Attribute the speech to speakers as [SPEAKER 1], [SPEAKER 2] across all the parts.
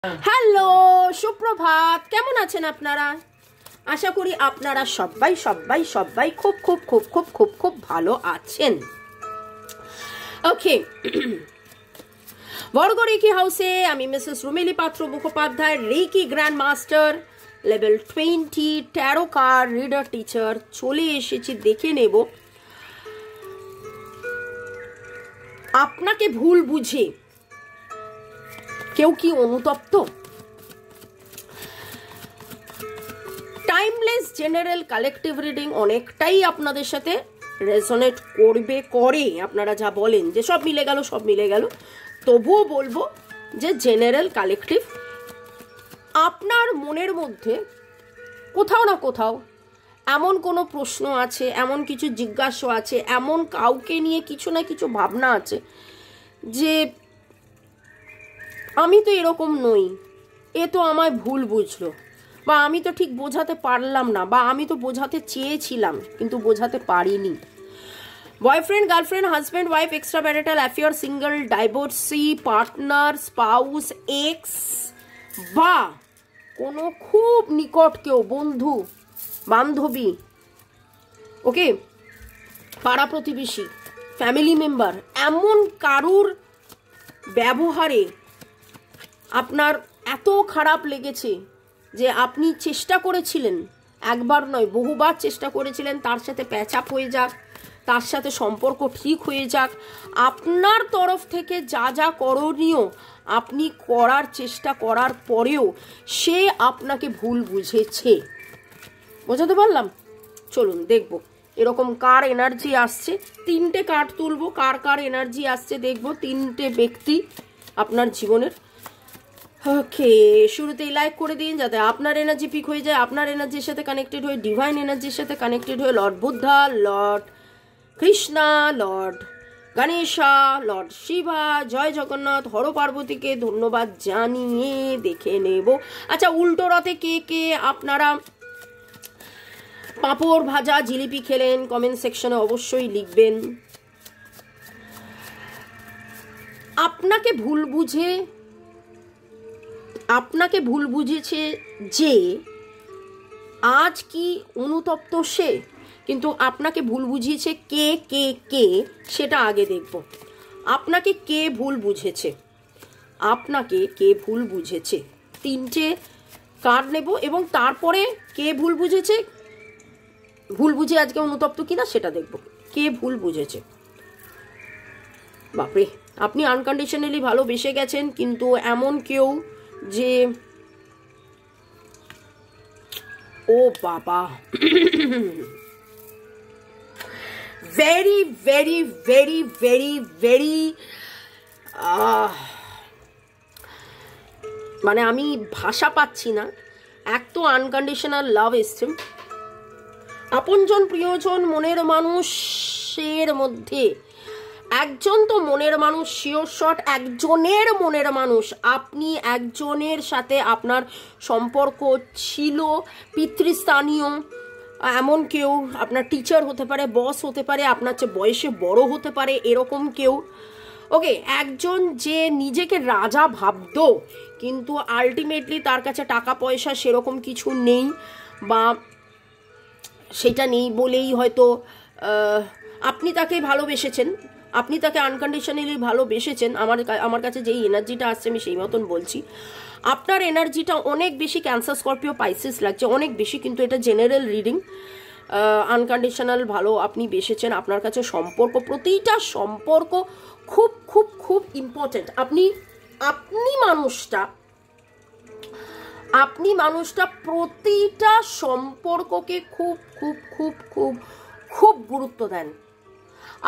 [SPEAKER 1] Hello, সুপ্রভাত। কেমন আছেন আপনারা? আশা করি আপনারা সবাই সবাই সবাই খুব খুব খুব খুব খুব খুব ভালো আছেন। ওকে, বর্গ রেকি হাউসে আমি Mrs Rumeli Patra Mukhopadhyay, Reiki grand master level 20 tarot card reader teacher চলে এসেছি। দেখে নেব আপনাকে ভুল বুঝে কেউ কি অনুতপ্ত। টাইমলেস জেনারেল কালেকটিভ রিডিং অনেকটাই আপনাদের সাথে রেজোনেট করে। আপনারা যা বলেন যে সব মিলে গেল সব মিলে গেল, তবুও বলবো যে জেনারেল কালেকটিভ আপনার মনের মধ্যে কোথাও না কোথাও এমন কোনো প্রশ্ন আছে, এমন কিছু জিজ্ঞাসা আছে, এমন কাউকে নিয়ে কিছু না কিছু ভাবনা আছে যে আমি তো এরকম নই, এ তো আমায় ভুল বুঝলো, বা আমি তো ঠিক বোঝাতে পারলাম না, বা আমি তো বোঝাতে চেয়েছিলাম কিন্তু বোঝাতে পারিনি। Boyfriend, girlfriend, husband, wife, extra marital affair, single, divorcee, partner, spouse, x, বা কোনো খুব নিকট কেউ, বন্ধু বান্ধবী, ওকে, পাড়া প্রতিবেশী, ফ্যামিলি মেম্বার, এমন কারুর ব্যবহারে আপনার এত খারাপ লেগেছে যে আপনি চেষ্টা করেছিলেন, একবার নয় বহুবার চেষ্টা করেছিলেন তার সাথে প্যাচ আপ হয়ে যাক, তার সাথে সম্পর্ক ঠিক হয়ে যাক। আপনার তরফ থেকে যা যা করণীয় আপনি করার চেষ্টা করার পরেও সে আপনাকে ভুল বুঝেছে। বোঝাতে পারলাম? চলুন দেখব এরকম কার এনার্জি আসছে। 3টে কার্ড তুলবো, কার কার এনার্জি আসছে দেখবো। 3টে ব্যক্তি আপনার জীবনের। ওকে, শুরুতেই লাইক করে দিন যাতে আপনার এনার্জি পিক হয়ে যায়, আপনার এনার্জির সাথে কানেক্টেড হয়ে, ডিভাইন এনার্জির সাথে কানেক্টেড হয়ে lord Buddha, lord Krishna, lord Ganesha, lord Shiva, জয় জগন্নাথ, হর পার্বতীকে ধন্যবাদ জানিয়ে দেখে নেব। আচ্ছা, উল্টো রথে কে কে আপনারা পাঁপড় ভাজা জিলিপি খেলেন কমেন্ট সেকশনে অবশ্যই লিখবেন। আপনাকে ভুল বুঝেছে যে আজ কি অনুতপ্ত সে, কিন্তু আপনাকে ভুল বুঝিয়েছে কে কে কে সেটা আগে দেখব। আপনাকে কে ভুল বুঝেছে, আপনাকে কে ভুল বুঝেছে, 3টে কার্ড নেব এবং তারপরে কে ভুল বুঝেছে, ভুল বুঝে আজকে অনুতপ্ত কিনা সেটা দেখব। কে ভুল বুঝেছে? বাপরে, আপনি আনকন্ডিশনালি ভালোবেসে গেছেন, কিন্তু এমন কেউ যে, ও বাবা, very very very very very, মানে আমি ভাষা পাচ্ছি না। এক তো আনকন্ডিশনাল লাভ এসছে, আপনজন প্রিয়জন মনের মানুষের মধ্যে একজন তো মনের মানুষ, শিওর শট একজনের মনের মানুষ। আপনি একজনের সাথে আপনার সম্পর্ক ছিল পিতৃস্থানীয়, এমন কেউ আপনার টিচার হতে পারে, বস হতে পারে, আপনার চেয়ে বয়সে বড় হতে পারে, এরকম কেউ। ওকে, একজন যে নিজেকে রাজা ভাবতো কিন্তু আলটিমেটলি তার কাছে টাকা পয়সা সেরকম কিছু নেই, বা সেটা নেই বলেই হয়তো আপনি তাকে ভালোবেসেছেন, আপনি তাকে আনকন্ডিশনালি ভালোবেসেছেন। আমার কাছে যেই এনার্জিটা আসছে আমি সেই মতন বলছি। আপনার এনার্জিটা অনেক বেশি ক্যান্সার, স্করপিও, পাইসিস লাগছে, অনেক বেশি, কিন্তু এটা জেনারেল রিডিং। আনকন্ডিশনাল ভালো আপনি বেসেছেন, আপনার কাছে সম্পর্ক, প্রতিটা সম্পর্ক খুব খুব খুব ইম্পর্টেন্ট। আপনি মানুষটা প্রতিটা সম্পর্ককে খুব খুব খুব খুব খুব গুরুত্ব দেন।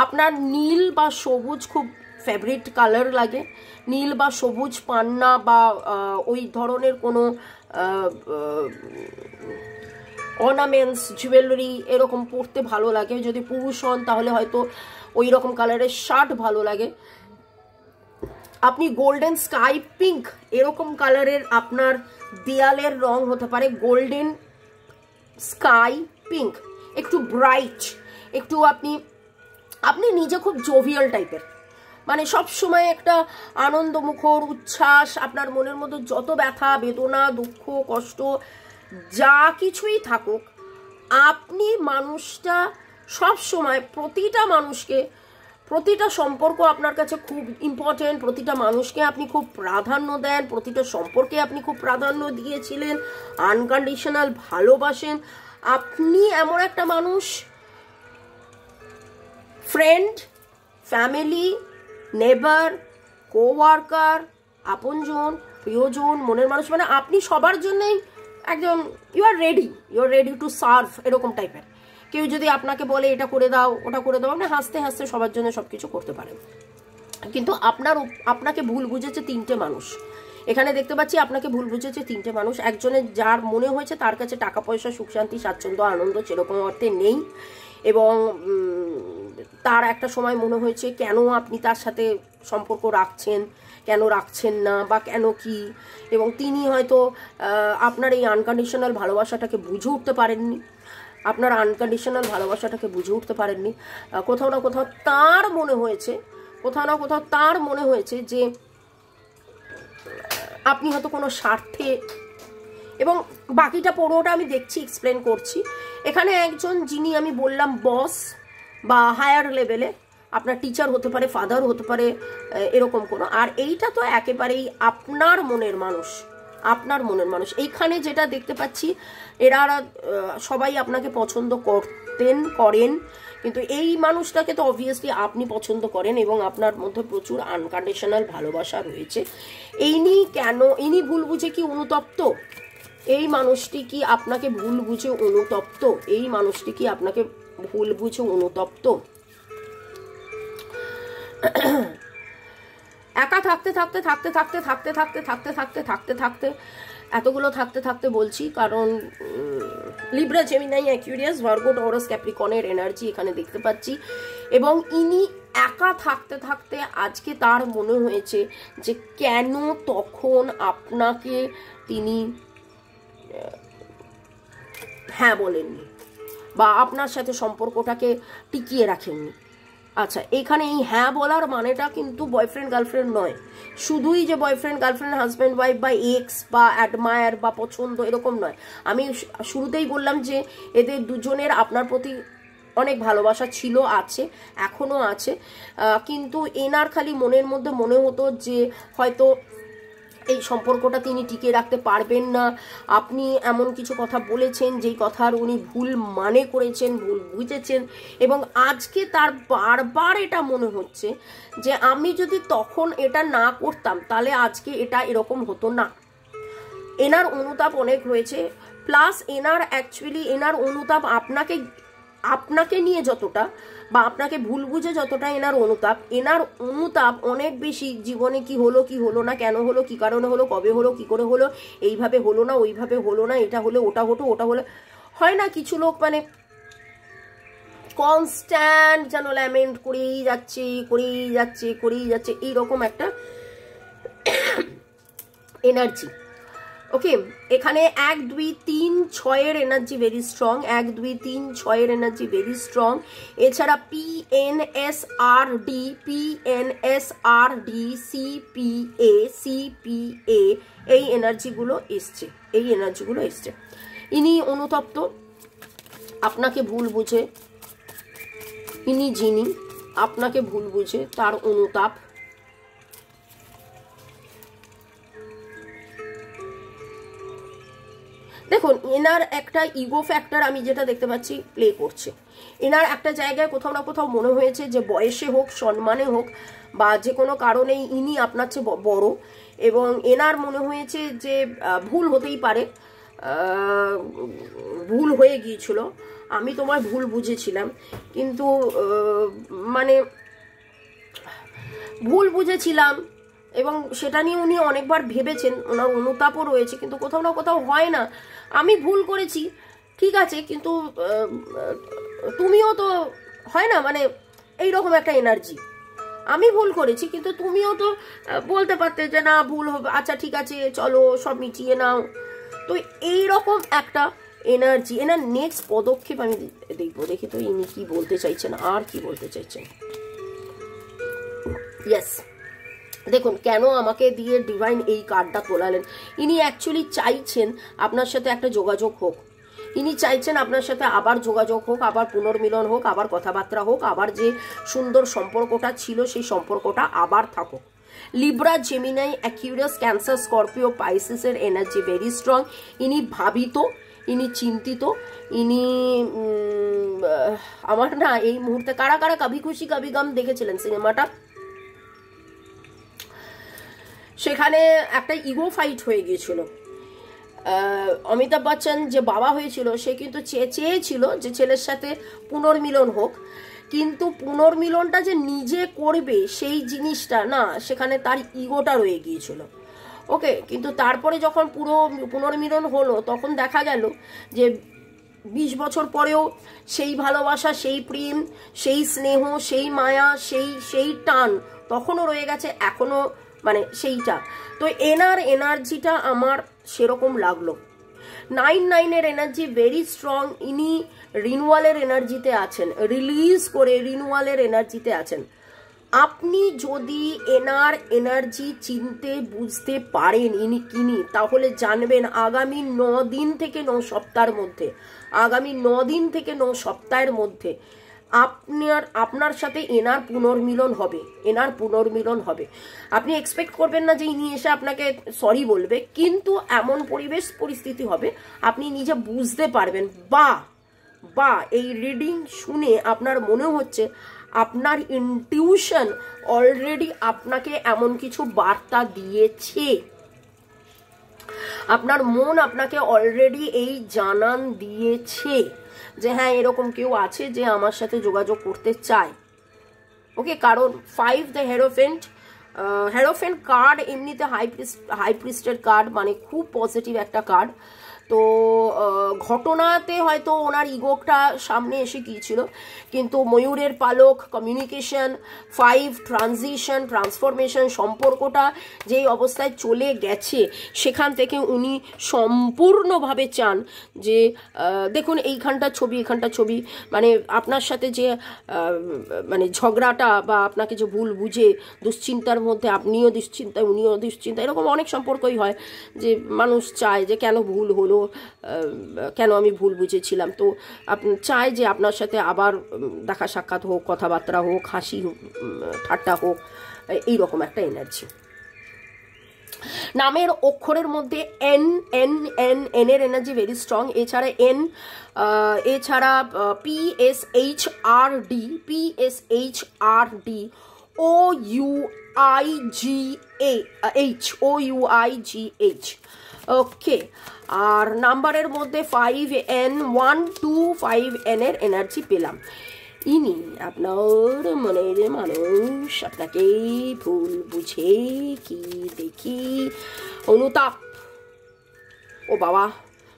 [SPEAKER 1] আপনার নীল বা সবুজ খুব ফেভারিট কালার লাগে, নীল বা সবুজ পান্না বা ওই ধরনের কোনো অর্নামেন্টস, জুয়েলারি এরকম পরতে ভালো লাগে। যদি পুরুষ হন তাহলে হয়তো ওই রকম কালারের শার্ট ভালো লাগে। আপনি গোল্ডেন স্কাই পিঙ্ক এরকম কালারের আপনার দেয়ালের রং হতে পারে, গোল্ডেন স্কাই পিঙ্ক, একটু ব্রাইট, একটু আপনি নিজে খুব জোভিয়াল টাইপের, মানে সবসময় একটা আনন্দমুখর উচ্ছ্বাস, আপনার মনের মধ্যে যত ব্যথা বেদনা দুঃখ কষ্ট যা কিছুই থাকুক, আপনি মানুষটা সব সময় প্রতিটা মানুষকে, প্রতিটা সম্পর্ক আপনার কাছে খুব ইম্পর্টেন্ট, প্রতিটা মানুষকে আপনি খুব প্রাধান্য দেন, প্রতিটা সম্পর্কে আপনি খুব প্রাধান্য দিয়েছিলেন, আনকন্ডিশনাল ভালোবাসেন। আপনি এমন একটা মানুষ, ফ্রেন্ড, ফ্যামিলি, নেবার, কোওয়ার্কার, আপনজন, প্রিয়জন, মনের মানুষ, মানে আপনি সবার জন্যই একদম you are ready to serve, এরকম টাইপের। কেউ যদি আপনাকে বলে এটা করে দাও ওটা করে দাও, আপনি হাসতে হাসতে সবার জন্য সবকিছু করতে পারেন। কিন্তু আপনাকে ভুল বুঝেছে তিনটে মানুষ। এখানে দেখতে পাচ্ছি আপনাকে ভুল বুঝেছে তিনটে মানুষ। একজনের যার মনে হয়েছে তার কাছে টাকা পয়সা সুখ শান্তি স্বাচ্ছন্দ্য আনন্দ সেরকম অর্থে নেই, এবং তার একটা সময় মনে হয়েছে কেন আপনি তার সাথে সম্পর্ক রাখছেন, কেন রাখছেন না, বা কেন কি, এবং তিনি হয়তো আপনার এই আনকন্ডিশনাল ভালোবাসাটাকে বুঝে উঠতে পারেননি, আপনার আনকন্ডিশনাল ভালোবাসাটাকে বুঝে উঠতে পারেননি। কোথাও না কোথাও তার মনে হয়েছে যে আপনি হয়তো কোনো স্বার্থে, এবং বাকিটা পুরোটা আমি দেখছি, এক্সপ্লেন করছি। এখানে একজন যিনি আমি বললাম বস বা হায়ার লেভেলে, আপনার টিচার হতে পারে, ফাদার হতে পারে, এরকম কোনো, আর এইটা তো একেবারেই আপনার মনের মানুষ। এইখানে যেটা দেখতে পাচ্ছি এরা সবাই আপনাকে পছন্দ করেন, কিন্তু এই মানুষটাকে তো অবভিয়াসলি আপনি পছন্দ করেন, এবং আপনার মধ্যে প্রচুর আনকন্ডিশনাল ভালোবাসা রয়েছে। ইনি ভুল বুঝে কি অনুতপ্ত? এই মানুষটি কি আপনাকে ভুল বুঝে অনুতপ্ত? একা থাকতে এতগুলো থাকতে বলছি কারণ Libra, Gemini, Aquarius, Virgo, Taurus, ক্যাপ্রিকনের এনার্জি এখানে দেখতে পাচ্ছি, এবং ইনি একা থাকতে আজকে তার মনে হয়েছে যে কেন তখন আপনাকে তিনি হ্যাঁ বলেননি, বা আপনার সাথে সম্পর্কটাকে টিকিয়ে রাখেননি। আচ্ছা, এখানে এই হ্যাঁ বলার মানেটা কিন্তু বয়ফ্রেন্ড গার্লফ্রেন্ড নয়, শুধুই যে বয়ফ্রেন্ড গার্লফ্রেন্ড, হাজব্যান্ড ওয়াইফ, বা এক্স, বা অ্যাডমায়ার, বা পছন্দ, এরকম নয়। আমি শুরুতেই বললাম যে এদের দুজনের আপনার প্রতি অনেক ভালোবাসা ছিল, আছে, এখনো আছে, কিন্তু এনার খালি মনের মধ্যে মনে হতো যে হয়তো এই সম্পর্কটা তিনি টিকিয়ে রাখতে পারবেন না। আপনি এমন কিছু কথা বলেছেন যেই কথার উনি ভুল মানে করেছেন, ভুল বুঝেছেন, এবং আজকে তার বারবার এটা মনে হচ্ছে যে আমি যদি তখন এটা না করতাম তাহলে আজকে এটা এরকম হতো না। এনার অনুতাপ অনেক রয়েছে, প্লাস এনার অনুতাপ আপনাকে নিয়ে যতটা, বা আপনাকে ভুল বুঝে যতটা এনার অনুতাপ অনেক বেশি। জীবনে কি হলো না, কেন হলো, কি কারণে হলো, কবে হলো, কি করে হলো, এইভাবে হলো না, ওইভাবে হলো না, এটা হলে ওটা হলো, হয় না কিছু লোক মানে কনস্ট্যান্ট যেন ল্যামেন্ট করেই যাচ্ছে এইরকম একটা এনার্জি। ওকে, এখানে 1 2 3 6 energy very strong, 1 2 3 6 energy very strong. এছাড়া PNSRD, CPA এই এনার্জিগুলো এসছে। ইনি অনুতপ্ত, আপনাকে ভুল বুঝে, যিনি আপনাকে ভুল বুঝে তার অনুতাপ। দেখুন, এনার একটা ইগো ফ্যাক্টর আমি যেটা দেখতে পাচ্ছি প্লে করছে। এনার একটা জায়গায় কোথাও না কোথাও মনে হয়েছে যে বয়সে হোক, সম্মানে হোক, বা যে কোনো কারণেই ইনি আপনার চেয়ে বড়, এবং এনার মনে হয়েছে যে ভুল হতেই পারে, ভুল হয়ে গিয়েছিল, আমি তোমায় ভুল বুঝেছিলাম, কিন্তু মানে ভুল বুঝেছিলাম, এবং সেটা নিয়ে উনি অনেকবার ভেবেছেন, ওনার অনুতাপও রয়েছে, কিন্তু কোথাও না কোথাও হয় না, আমি ভুল করেছি ঠিক আছে, কিন্তু তুমিও তো, হয় না, মানে এইরকম একটা এনার্জি, আমি ভুল করেছি কিন্তু তুমিও তো বলতে পারতে যে না ভুল হবে, আচ্ছা ঠিক আছে চলো সব মিটিয়ে নাও। তো এইরকম একটা এনার্জি। এনার নেক্সট পদক্ষেপ আমি দেখবো, দেখি তো ইনি কি বলতে চাইছেন, আর কি বলতে চাইছেন। ইয়েস, দেখুন কেন আমাকে দিয়ে ডিভাইন এই কার্ডটা তোলালেন। ইনি অ্যাকচুয়ালি চাইছেন আপনার সাথে একটা যোগাযোগ হোক, ইনি চাইছেন আপনার সাথে আবার যোগাযোগ হোক, আবার পুনর্মিলন হোক, আবার কথাবার্তা হোক, আবার যে সুন্দর সম্পর্কটা ছিল সেই সম্পর্কটা আবার থাকুক। Libra, Gemini, Aquarius, Cancer, Scorpio, পাইসিসের এনার্জি ভেরি স্ট্রং। ইনি ভাবিত, ইনি চিন্তিত, ইনি আমার না এই মুহূর্তে কারা কারা কভি খুশি কভি গম দেখেছিলেন সিনেমাটা, সেখানে একটা ইগো ফাইট হয়ে গিয়েছিল। অমিতাভ বচ্চন যে বাবা হয়েছিল সে কিন্তু চেয়েছিল যে ছেলের সাথে পুনর্মিলন হোক, কিন্তু পুনর্মিলনটা যে নিজে করবে সেই জিনিসটা না, সেখানে তার ইগোটা রয়ে গিয়েছিল। ওকে, কিন্তু তারপরে যখন পুরো পুনর্মিলন হলো তখন দেখা গেল যে 20 বছর পরেও সেই ভালোবাসা, সেই প্রেম, সেই স্নেহ, সেই মায়া, সেই টান তখনও রয়ে গেছে, এখনো মানে সেইটা। তো এনার্জিটা আমার সেরকম লাগলো। 9-9 এনার্জি ভেরি স্ট্রং। ইনি রিনুয়ালের এনার্জিতে আছেন, রিলিজ করে রিনুয়ালের এনার্জিতে আছেন। আপনি যদি এনার্জি চিনতে বুঝতে পারেন ইনি কিনি, তাহলে জানবেন আগামী 9 দিন থেকে 9 সপ্তাহের মধ্যে, আগামী 9 দিন থেকে 9 সপ্তাহের মধ্যে আপনার সাথে এনার পুনর্মিলন হবে, এনার পুনর্মিলন হবে। আপনি এক্সপেক্ট করবেন না যে ইনি এসে আপনাকে সরি বলবে, কিন্তু এমন পরিবেশ পরিস্থিতি হবে আপনি নিজে বুঝতে পারবেন, বা এই রিডিং শুনে আপনার মনে হচ্ছে আপনার ইনটিউশন অলরেডি আপনাকে এমন কিছু বার্তা দিয়েছে, আপনার মন আপনাকে অলরেডি এই জানান দিয়েছে যে হ্যাঁ এরকম কেউ আছে যে আমার সাথে যোগাযোগ করতে চায়। ওকে, কারণ 5 দ্য হেরোফেন্ট কার্ড এমনিতে হাই প্রিস্টের কার্ড, মানে খুব পজিটিভ একটা কার্ড। তো ঘটনাতে হয়তো ওনার ইগোটা সামনে এসে গিয়েছিল, কিন্তু ময়ূরের পালক, কমিউনিকেশন, 5 ট্রানজিশন, ট্রান্সফরমেশন, সম্পর্কটা যেই অবস্থায় চলে গেছে সেখান থেকে উনি সম্পূর্ণভাবে চান যে দেখুন এইখানটা ছবি, এখানটা ছবি, মানে আপনার সাথে যে মানে ঝগড়াটা বা আপনাকে যে ভুল বুঝে দুশ্চিন্তার মধ্যে, আপনিও দুশ্চিন্তায় উনিও দুশ্চিন্তা, এরকম অনেক সম্পর্কই হয় যে মানুষ চায় যে কেন ভুল হলো, কেন আমি ভুল বুঝেছিলাম। তো চায় যে আপনার সাথে আবার দেখা সাক্ষাৎ হোক, কথাবার্তা হোক, হাসি ঠাট্টা হোক, এইরকম একটা এনার্জি। নামের অক্ষরের মধ্যে এন এর এনার্জি ভেরি স্ট্রং। এছাড়া PSHRD OUIGH। ওকে, আর নাম্বারের মধ্যে 5N 125N এর এনার্জি পেলাম। ইনি আপনার মনের মানুষ, আপনাকে ভুল বুঝে কি দেখি অনুতাপ, ও বাবা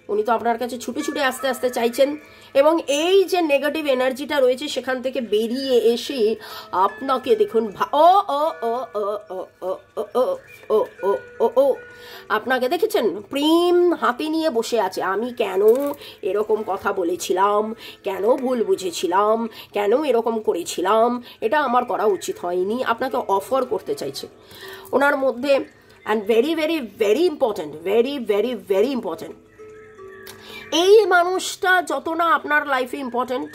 [SPEAKER 1] উনি তো আপনার কাছে ছুটে ছুটে আস্তে আস্তে চাইছেন, এবং এই যে নেগেটিভ এনার্জিটা রয়েছে সেখান থেকে বেরিয়ে এসে আপনাকে দেখুন আপনাকে দেখেছেন প্রেম হাতে নিয়ে বসে আছে। আমি কেন এরকম কথা বলেছিলাম, কেন ভুল বুঝেছিলাম, কেন এরকম করেছিলাম, এটা আমার করা উচিত হয়নি, আপনাকে অফার করতে চাইছে ওনার মধ্যে। And very very very important, very very very important, এই মানুষটা যত না আপনার লাইফে ইম্পর্টেন্ট,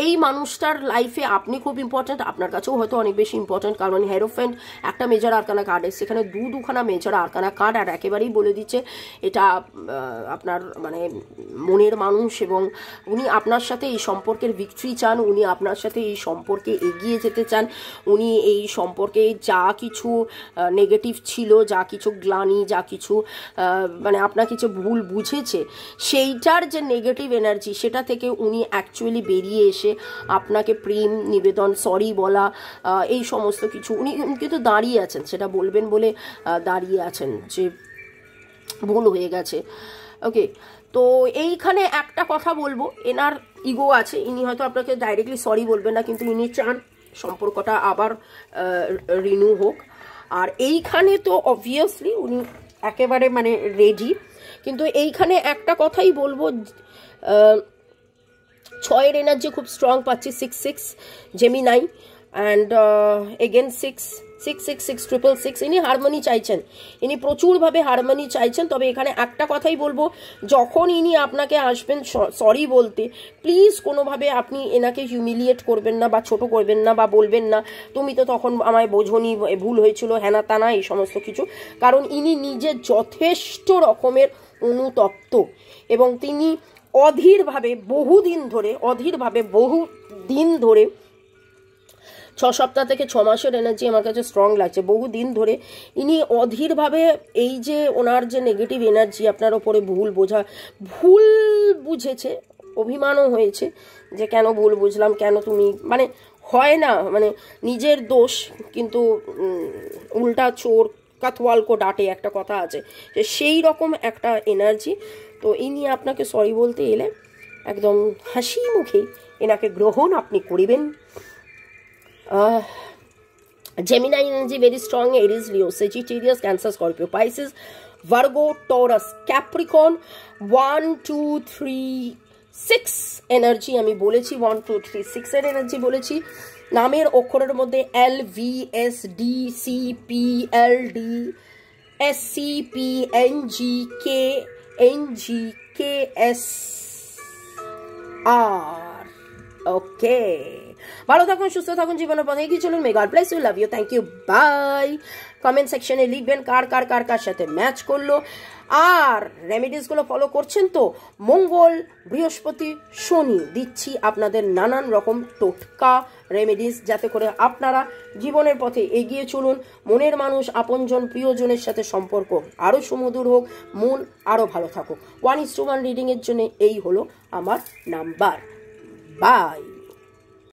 [SPEAKER 1] এই মানুষটার লাইফে আপনি খুব ইম্পর্টেন্ট, আপনার কাছেও হয়তো অনেক বেশি ইম্পর্টেন্ট। কারণ হেরোফেন্ট একটা মেজর আরকানা কার্ড এসছে, সেখানে দুখানা মেজর আরকানা কার্ড, আর একেবারেই বলে দিচ্ছে এটা আপনার মানে মনের মানুষ, এবং উনি আপনার সাথে এই সম্পর্কের ভিক্টরি চান, উনি আপনার সাথে এই সম্পর্কে এগিয়ে যেতে চান, উনি এই সম্পর্কে যা কিছু নেগেটিভ ছিল, যা কিছু গ্লানি, যা কিছু মানে আপনাকে যে ভুল বুঝেছে সেইটার যে নেগেটিভ এনার্জি সেটা থেকে উনি অ্যাকচুয়ালি বেরিয়ে এসে আপনাকে প্রেম নিবেদন, সরি বলা, এই সমস্ত কিছু উনি কিন্তু দাঁড়িয়ে আছেন, সেটা বলবেন বলে দাঁড়িয়ে আছেন যে ভুল হয়ে গেছে। ওকে, তো এইখানে একটা কথা বলবো, এনার ইগো আছে, ইনি হয়তো আপনাকে ডাইরেক্টলি সরি বলবেন না, কিন্তু ইনি চান সম্পর্কটা আবার রিনিউ হোক। আর এইখানে তো অবভিয়াসলি উনি একেবারে মানে রেডি, কিন্তু এইখানে একটা কথাই বলবো, 6 এনার্জি খুব স্ট্রং পাচ্ছি, 6 জেমিনাই, অ্যান্ড এগেন 66666, ইনি হারমোনি চাইছেন, ইনি প্রচুরভাবে হারমোনি চাইছেন। তবে এখানে একটা কথাই বলবো, যখন ইনি আপনাকে আসবেন সরি বলতে, প্লিজ কোনোভাবে আপনি এনাকে হিউমিলিয়েট করবেন না বা ছোট করবেন না বা বলবেন না তুমি তো তখন আমায় বোঝনি, ভুল হয়েছিল, হেনা তানা এই সমস্ত কিছু। কারণ ইনি নিজে যথেষ্ট রকমের অনুতপ্ত এবং তিনি অধীরভাবে বহুদিন ধরে 6 সপ্তাহ থেকে 6 মাসের এনার্জি আমার কাছে স্ট্রং লাগছে। বহুদিন ধরে ইনি অধীরভাবে এই যে ওনার যে নেগেটিভ এনার্জি আপনার ওপরে ভুল বুঝেছে, অভিমানও হয়েছে যে কেন ভুল বুঝলাম, কেন তুমি মানে হয় না, মানে নিজের দোষ কিন্তু উল্টা চোর কাতওয়াল কো ডাটে একটা কথা আছে, যে সেই রকম একটা এনার্জি। তো ইনি আপনাকে সরি বলতে এলে একদম হাসি মুখে এনাকে গ্রহণ আপনি করিবেন। Gemini energy very strong, Aries, Leo, Sagittarius, Cancer, Scorpio, Pisces, Virgo, Taurus, Capricorn, 1 2 3 6 energy আমি বলেছি, 1 2 3 6 এর এনার্জি বলেছি। নামের অক্ষরের মধ্যে L V S D C P L D S C P N G K N G K S R। ওকে, ভালো থাকুন, সুস্থ থাকুন, জীবনের পথে এগিয়ে চলুন। May God bless you, love you, thank you, bye. Comment সেকশনে লিখবেন কার সাথে ম্যাচ করলো, আর রেমেডিসগুলো ফলো করছেন তো। মঙ্গল, বৃহস্পতি, শনি দিচ্ছি আপনাদের নানান রকম টোটকা রেমেডিস, যাতে করে আপনারা জীবনের পথে এগিয়ে চলুন। মনের মানুষ, আপনজন, প্রিয়জনের সাথে সম্পর্ক আরও সুমধুর হোক, মন আরও ভালো থাকুক। 1:1 রিডিংয়ের জন্য এই হলো আমার নাম্বার। বাই।